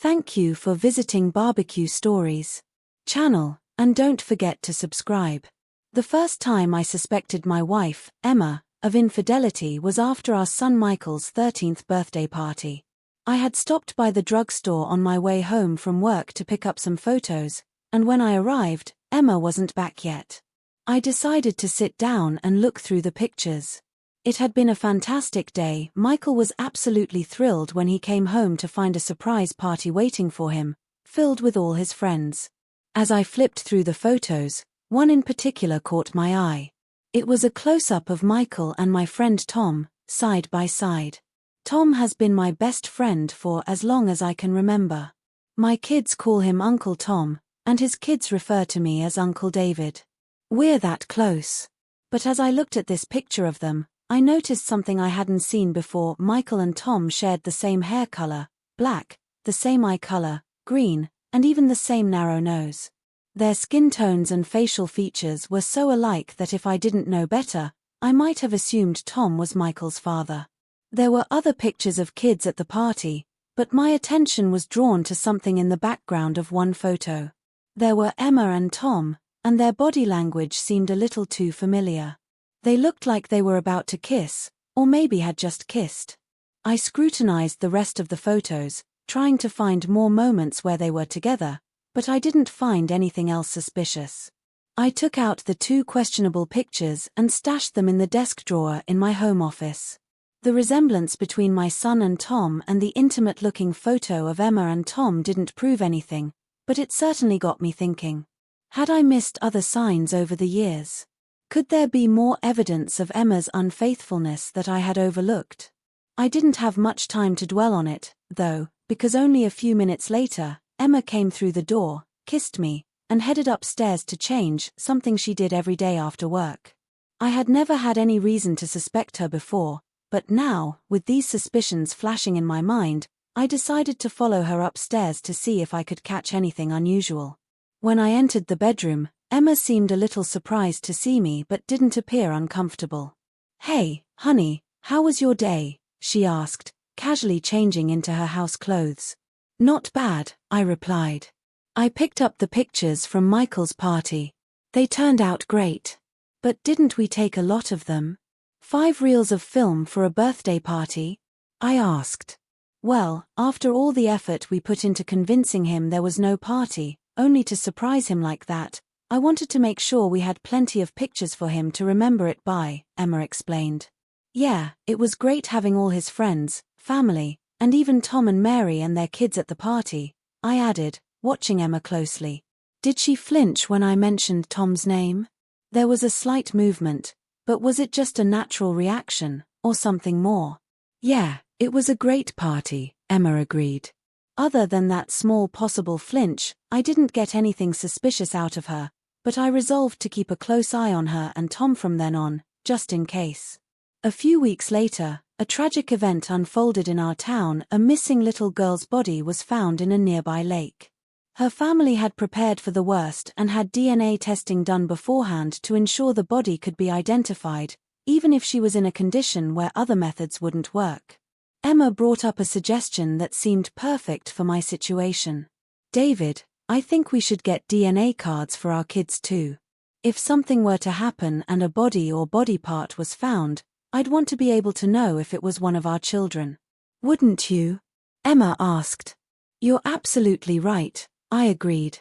Thank you for visiting Barbecue Stories channel, and don't forget to subscribe. The first time I suspected my wife, Emma, of infidelity was after our son Michael's 13th birthday party. I had stopped by the drugstore on my way home from work to pick up some photos, and when I arrived, Emma wasn't back yet. I decided to sit down and look through the pictures. It had been a fantastic day. Michael was absolutely thrilled when he came home to find a surprise party waiting for him, filled with all his friends. As I flipped through the photos, one in particular caught my eye. It was a close-up of Michael and my friend Tom, side by side. Tom has been my best friend for as long as I can remember. My kids call him Uncle Tom, and his kids refer to me as Uncle David. We're that close. But as I looked at this picture of them, I noticed something I hadn't seen before. Michael and Tom shared the same hair color, black, the same eye color, green, and even the same narrow nose. Their skin tones and facial features were so alike that if I didn't know better, I might have assumed Tom was Michael's father. There were other pictures of kids at the party, but my attention was drawn to something in the background of one photo. There were Emma and Tom, and their body language seemed a little too familiar. They looked like they were about to kiss, or maybe had just kissed. I scrutinized the rest of the photos, trying to find more moments where they were together, but I didn't find anything else suspicious. I took out the two questionable pictures and stashed them in the desk drawer in my home office. The resemblance between my son and Tom and the intimate-looking photo of Emma and Tom didn't prove anything, but it certainly got me thinking. Had I missed other signs over the years? Could there be more evidence of Emma's unfaithfulness that I had overlooked? I didn't have much time to dwell on it, though, because only a few minutes later, Emma came through the door, kissed me, and headed upstairs to change, something she did every day after work. I had never had any reason to suspect her before, but now, with these suspicions flashing in my mind, I decided to follow her upstairs to see if I could catch anything unusual. When I entered the bedroom, Emma seemed a little surprised to see me but didn't appear uncomfortable. "Hey, honey, how was your day?" she asked, casually changing into her house clothes. "Not bad," I replied. I picked up the pictures from Michael's party. They turned out great. But didn't we take a lot of them? 5 reels of film for a birthday party? I asked. Well, after all the effort we put into convincing him there was no party, only to surprise him like that, I wanted to make sure we had plenty of pictures for him to remember it by, Emma explained. Yeah, it was great having all his friends, family, and even Tom and Mary and their kids at the party, I added, watching Emma closely. Did she flinch when I mentioned Tom's name? There was a slight movement, but was it just a natural reaction, or something more? Yeah, it was a great party, Emma agreed. Other than that small possible flinch, I didn't get anything suspicious out of her, but I resolved to keep a close eye on her and Tom from then on, just in case. A few weeks later, a tragic event unfolded in our town. A missing little girl's body was found in a nearby lake. Her family had prepared for the worst and had DNA testing done beforehand to ensure the body could be identified, even if she was in a condition where other methods wouldn't work. Emma brought up a suggestion that seemed perfect for my situation. "David, I think we should get DNA cards for our kids too. If something were to happen and a body or body part was found, I'd want to be able to know if it was one of our children." "Wouldn't you?" Emma asked. "You're absolutely right," I agreed.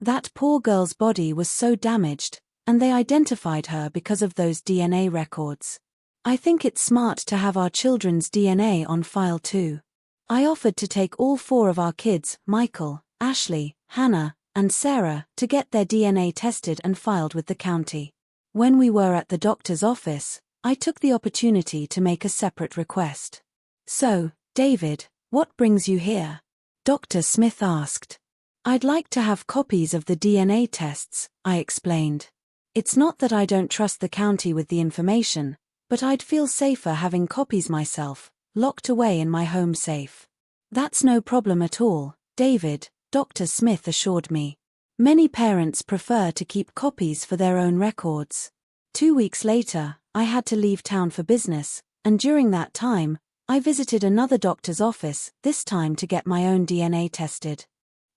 That poor girl's body was so damaged, and they identified her because of those DNA records. I think it's smart to have our children's DNA on file too. I offered to take all 4 of our kids, Michael, Ashley, Hannah, and Sarah, to get their DNA tested and filed with the county. When we were at the doctor's office, I took the opportunity to make a separate request. "So, David, what brings you here?" Dr. Smith asked. "I'd like to have copies of the DNA tests," I explained. "It's not that I don't trust the county with the information, but I'd feel safer having copies myself, locked away in my home safe." "That's no problem at all, David," Dr. Smith assured me. "Many parents prefer to keep copies for their own records." 2 weeks later, I had to leave town for business, and during that time, I visited another doctor's office, this time to get my own DNA tested.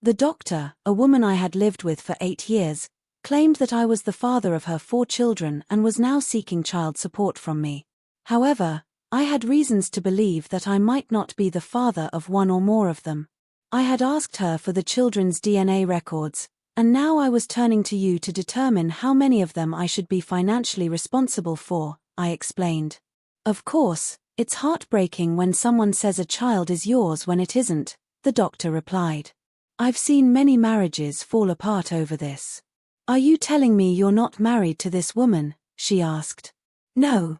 The doctor, a woman I had lived with for 8 years, claimed that I was the father of her 4 children and was now seeking child support from me. However, I had reasons to believe that I might not be the father of one or more of them. I had asked her for the children's DNA records, and now I was turning to you to determine how many of them I should be financially responsible for, I explained. Of course, it's heartbreaking when someone says a child is yours when it isn't, the doctor replied. I've seen many marriages fall apart over this. Are you telling me you're not married to this woman? She asked. No,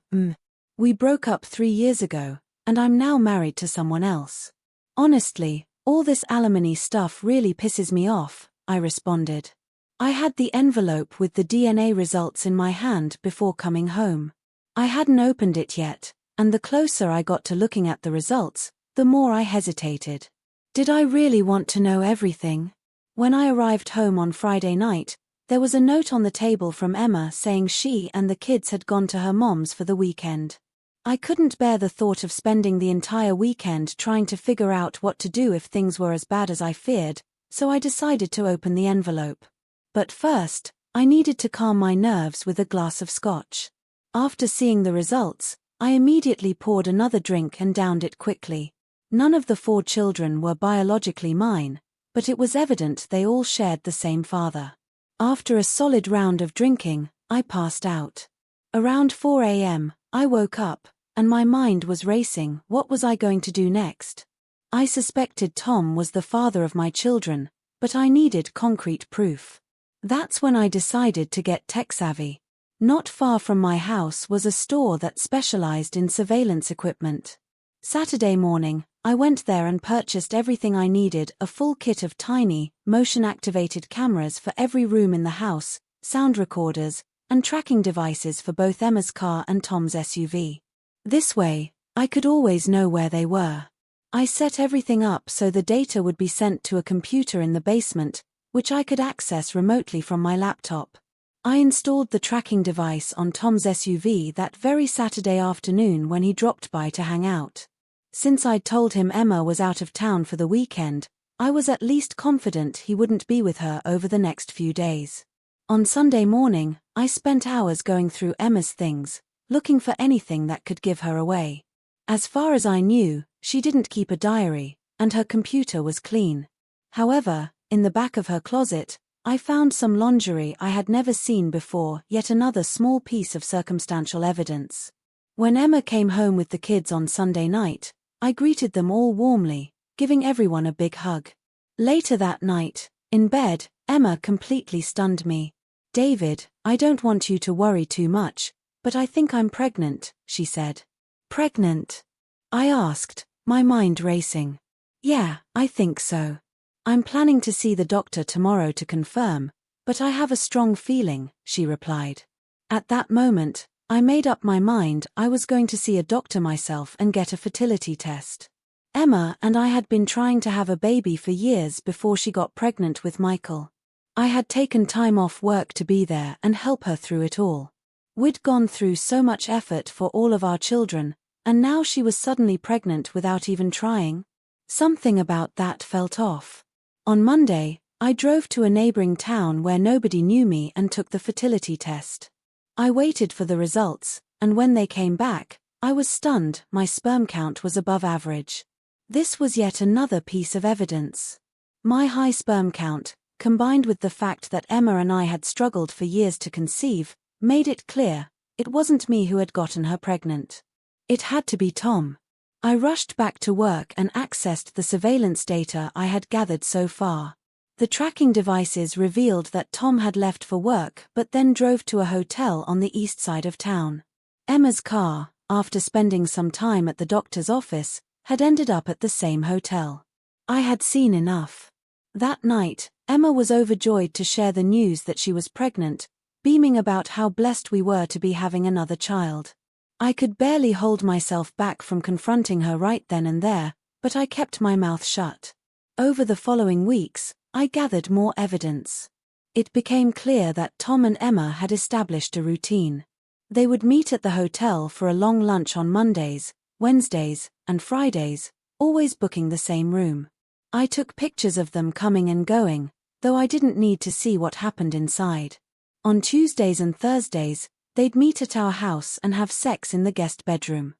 we broke up 3 years ago, and I'm now married to someone else. Honestly, all this alimony stuff really pisses me off, I responded. I had the envelope with the DNA results in my hand before coming home. I hadn't opened it yet, and the closer I got to looking at the results, the more I hesitated. Did I really want to know everything? When I arrived home on Friday night, there was a note on the table from Emma saying she and the kids had gone to her mom's for the weekend. I couldn't bear the thought of spending the entire weekend trying to figure out what to do if things were as bad as I feared, so I decided to open the envelope. But first, I needed to calm my nerves with a glass of scotch. After seeing the results, I immediately poured another drink and downed it quickly. None of the 4 children were biologically mine, but it was evident they all shared the same father. After a solid round of drinking, I passed out. Around 4 a.m., I woke up, and my mind was racing. What was I going to do next? I suspected Tom was the father of my children, but I needed concrete proof. That's when I decided to get tech-savvy. Not far from my house was a store that specialized in surveillance equipment. Saturday morning, I went there and purchased everything I needed: a full kit of tiny, motion-activated cameras for every room in the house, sound recorders, and tracking devices for both Emma's car and Tom's SUV. This way, I could always know where they were. I set everything up so the data would be sent to a computer in the basement, which I could access remotely from my laptop. I installed the tracking device on Tom's SUV that very Saturday afternoon when he dropped by to hang out. Since I'd told him Emma was out of town for the weekend, I was at least confident he wouldn't be with her over the next few days. On Sunday morning, I spent hours going through Emma's things, looking for anything that could give her away. As far as I knew, she didn't keep a diary, and her computer was clean. However, in the back of her closet, I found some lingerie I had never seen before, yet another small piece of circumstantial evidence. When Emma came home with the kids on Sunday night, I greeted them all warmly, giving everyone a big hug. Later that night, in bed, Emma completely stunned me. "David, I don't want you to worry too much, but I think I'm pregnant," she said. "Pregnant?" I asked, my mind racing. "Yeah, I think so. I'm planning to see the doctor tomorrow to confirm, but I have a strong feeling," she replied. At that moment, I made up my mind I was going to see a doctor myself and get a fertility test. Emma and I had been trying to have a baby for years before she got pregnant with Michael. I had taken time off work to be there and help her through it all. We'd gone through so much effort for all of our children, and now she was suddenly pregnant without even trying. Something about that felt off. On Monday, I drove to a neighboring town where nobody knew me and took the fertility test. I waited for the results, and when they came back, I was stunned. My sperm count was above average. This was yet another piece of evidence. My high sperm count, combined with the fact that Emma and I had struggled for years to conceive, made it clear it wasn't me who had gotten her pregnant. It had to be Tom. I rushed back to work and accessed the surveillance data I had gathered so far. The tracking devices revealed that Tom had left for work but then drove to a hotel on the east side of town. Emma's car, after spending some time at the doctor's office, had ended up at the same hotel. I had seen enough. That night, Emma was overjoyed to share the news that she was pregnant, beaming about how blessed we were to be having another child. I could barely hold myself back from confronting her right then and there, but I kept my mouth shut. Over the following weeks, I gathered more evidence. It became clear that Tom and Emma had established a routine. They would meet at the hotel for a long lunch on Mondays, Wednesdays, and Fridays, always booking the same room. I took pictures of them coming and going, though I didn't need to see what happened inside. On Tuesdays and Thursdays, they'd meet at our house and have sex in the guest bedroom.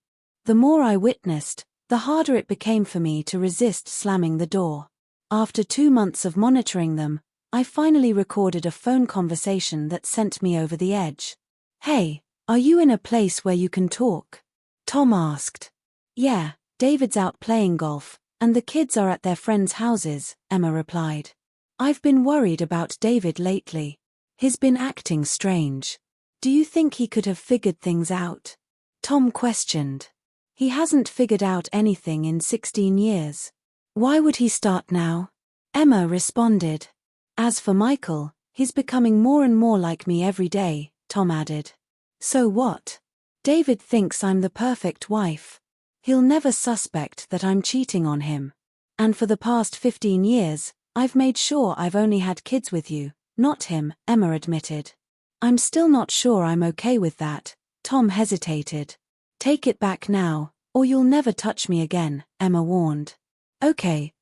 The more I witnessed, the harder it became for me to resist slamming the door. After 2 months of monitoring them, I finally recorded a phone conversation that sent me over the edge. "Hey, are you in a place where you can talk?" Tom asked. "Yeah, David's out playing golf, and the kids are at their friends' houses," Emma replied. "I've been worried about David lately. He's been acting strange. Do you think he could have figured things out?" Tom questioned. "He hasn't figured out anything in 16 years. Why would he start now?" Emma responded. "As for Michael, he's becoming more and more like me every day," Tom added. "So what? David thinks I'm the perfect wife. He'll never suspect that I'm cheating on him. And for the past 15 years, I've made sure I've only had kids with you, not him," Emma admitted. "I'm still not sure I'm okay with that," Tom hesitated. "Take it back now, or you'll never touch me again," Emma warned. Okay,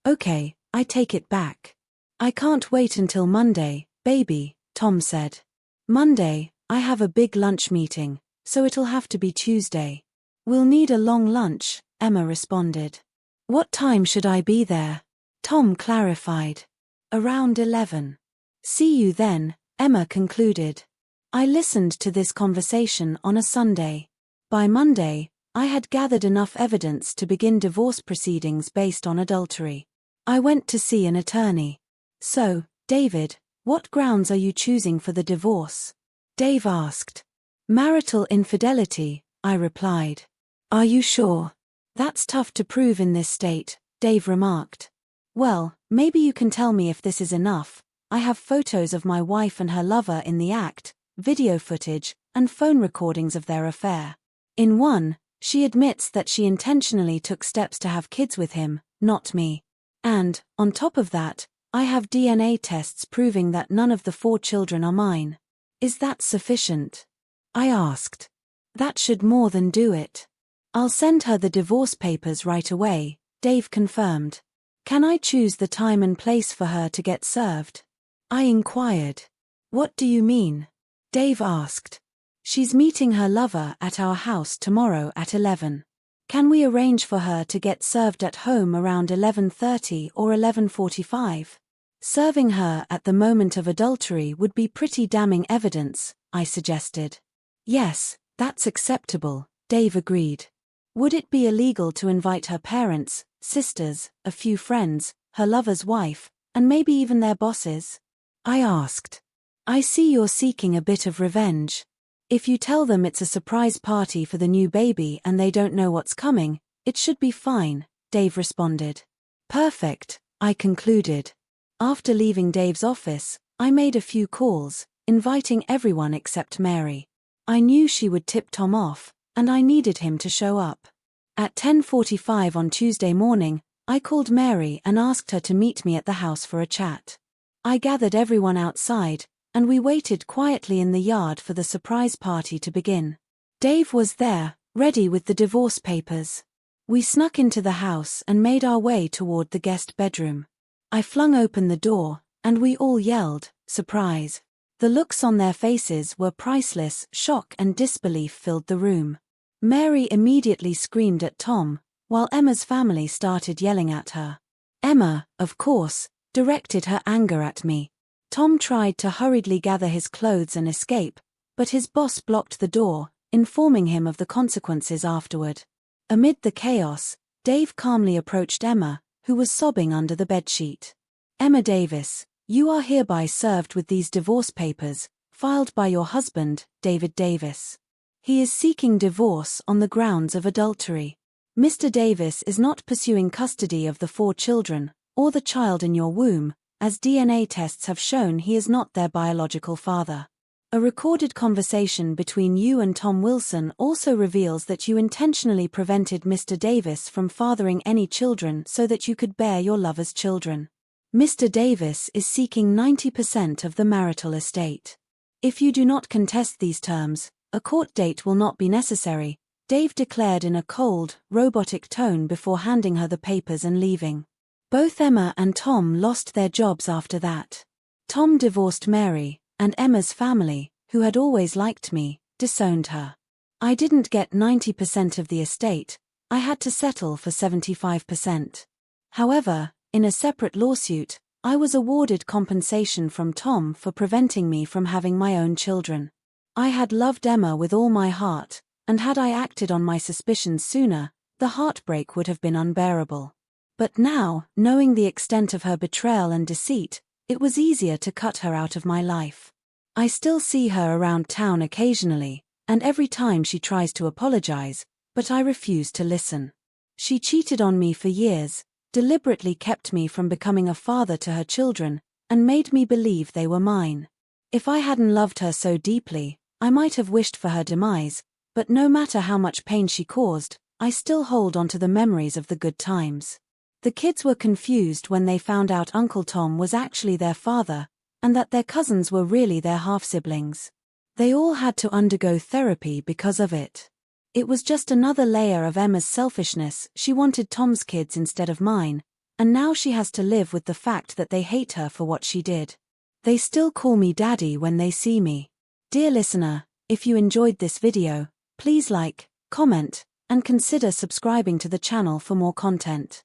I take it back. "I can't wait until Monday, baby," Tom said. "Monday, I have a big lunch meeting, so it'll have to be Tuesday." "We'll need a long lunch," Emma responded. "What time should I be there?" Tom clarified. "Around 11. "See you then," Emma concluded. I listened to this conversation on a Sunday. By Monday, I had gathered enough evidence to begin divorce proceedings based on adultery. I went to see an attorney. "So, David, what grounds are you choosing for the divorce?" Dave asked. "Marital infidelity," I replied. "Are you sure?" "That's tough to prove in this state," Dave remarked. "Well, maybe you can tell me if this is enough. I have photos of my wife and her lover in the act, video footage, and phone recordings of their affair. In one, she admits that she intentionally took steps to have kids with him, not me. And, on top of that, I have DNA tests proving that none of the 4 children are mine. Is that sufficient?" I asked. "That should more than do it." "I'll send her the divorce papers right away," Dave confirmed. "Can I choose the time and place for her to get served?" I inquired. "What do you mean?" Dave asked. "She's meeting her lover at our house tomorrow at 11. Can we arrange for her to get served at home around 11:30 or 11:45? Serving her at the moment of adultery would be pretty damning evidence," I suggested. "Yes, that's acceptable," Dave agreed. "Would it be illegal to invite her parents, sisters, a few friends, her lover's wife, and maybe even their bosses?" I asked. "I see you're seeking a bit of revenge. If you tell them it's a surprise party for the new baby and they don't know what's coming, it should be fine," Dave responded. "Perfect," I concluded. After leaving Dave's office, I made a few calls, inviting everyone except Mary. I knew she would tip Tom off, and I needed him to show up. At 10:45 on Tuesday morning, I called Mary and asked her to meet me at the house for a chat. I gathered everyone outside, and we waited quietly in the yard for the surprise party to begin. Dave was there, ready with the divorce papers. We snuck into the house and made our way toward the guest bedroom. I flung open the door, and we all yelled, "Surprise!" The looks on their faces were priceless. Shock and disbelief filled the room. Mary immediately screamed at Tom, while Emma's family started yelling at her. Emma, of course, directed her anger at me. Tom tried to hurriedly gather his clothes and escape, but his boss blocked the door, informing him of the consequences afterward. Amid the chaos, Dave calmly approached Emma, who was sobbing under the bedsheet. "Emma Davis, you are hereby served with these divorce papers, filed by your husband, David Davis. He is seeking divorce on the grounds of adultery. Mr. Davis is not pursuing custody of the 4 children, or the child in your womb, as DNA tests have shown he is not their biological father. A recorded conversation between you and Tom Wilson also reveals that you intentionally prevented Mr. Davis from fathering any children so that you could bear your lover's children. Mr. Davis is seeking 90% of the marital estate. If you do not contest these terms, a court date will not be necessary, Dave declared in a cold, robotic tone before handing her the papers and leaving. Both Emma and Tom lost their jobs after that. Tom divorced Mary, and Emma's family, who had always liked me, disowned her. I didn't get 90% of the estate, I had to settle for 75%. However, in a separate lawsuit, I was awarded compensation from Tom for preventing me from having my own children. I had loved Emma with all my heart, and had I acted on my suspicions sooner, the heartbreak would have been unbearable. But now, knowing the extent of her betrayal and deceit, it was easier to cut her out of my life. I still see her around town occasionally, and every time she tries to apologize, but I refuse to listen. She cheated on me for years, deliberately kept me from becoming a father to her children, and made me believe they were mine. If I hadn't loved her so deeply, I might have wished for her demise, but no matter how much pain she caused, I still hold on to the memories of the good times. The kids were confused when they found out Uncle Tom was actually their father, and that their cousins were really their half-siblings. They all had to undergo therapy because of it. It was just another layer of Emma's selfishness. She wanted Tom's kids instead of mine, and now she has to live with the fact that they hate her for what she did. They still call me Daddy when they see me. Dear listener, if you enjoyed this video, please like, comment, and consider subscribing to the channel for more content.